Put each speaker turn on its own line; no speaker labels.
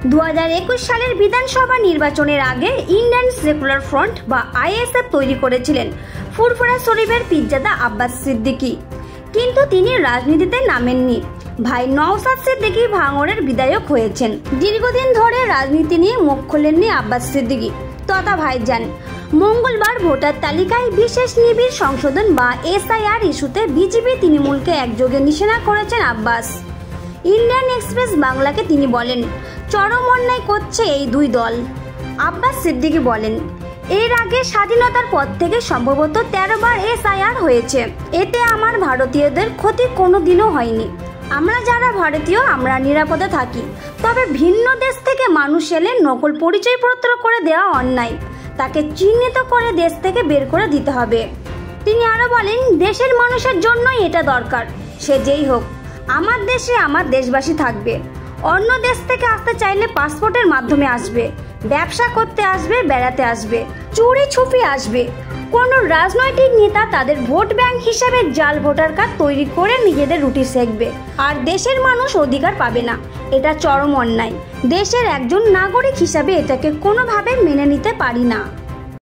2021 সালের বিধানসভা নির্বাচনের আগে ইন্ডিয়ান সেকুলার ফ্রন্ট বা আইএসএফ তৈরি করেছিলেন ফুরফুরা শরীফের পীরজাদা আব্বাস সিদ্দিকী, কিন্তু তিনি রাজনীতিতে নামেননি। ভাই নওশাদ সিদ্দিকী ভাঙড়ের বিধায়ক হয়েছেন। দীর্ঘদিন ধরে রাজনীতি নিয়ে মুখ খোলেননি আব্বাস সিদ্দিকী তথা ভাইজান। মঙ্গলবার ভোটার তালিকায় বিশেষ নিবিড় সংশোধন বা এসআইআর ইস্যুতে বিজেপি তৃণমূলকে একযোগে নিশানা করেছেন আব্বাস। ইন্ডিয়ান এক্সপ্রেস বাংলাকে তিনি বলেন, চরম অন্যায় করছে এই দুই দল। আব্বাস সিদ্দিকী বলেন, এর আগে স্বাধীনতার পর থেকে সম্ভবত 13 বার এসআইআর হয়েছে। এতে আমার ভারতীয়দের ক্ষতি কোনোদিনও হয়নি। আমরা যারা ভারতীয় আমরা নিরাপদে থাকি, তবে ভিন্ন দেশ থেকে মানুষ এলে নকল পরিচয়পত্র করে দেওয়া অন্যায়। তাকে চিহ্নিত করে দেশ থেকে বের করে দিতে হবে। তিনি আরো বলেন, দেশের মানুষের জন্যই এটা দরকার। সে যেই হোক, আমার দেশে আমার দেশবাসী থাকবে। অন্য দেশ থেকে আসতে চাইলে পাসপোর্টের মাধ্যমে আসবে, ব্যবসা করতে আসবে, বেড়াতে আসবে, চুরি ছুপি আসবে। কোনো রাজনৈতিক নেতা তাদের ভোট ব্যাংক হিসেবে জাল ভোটার কার্ড তৈরি করে নিজেদের রুটি সেঁকবে, আর দেশের মানুষ অধিকার পাবে না। এটা চরম অন্যায়। দেশের একজন নাগরিক হিসাবে এটাকে কোনোভাবে মেনে নিতে পারি না।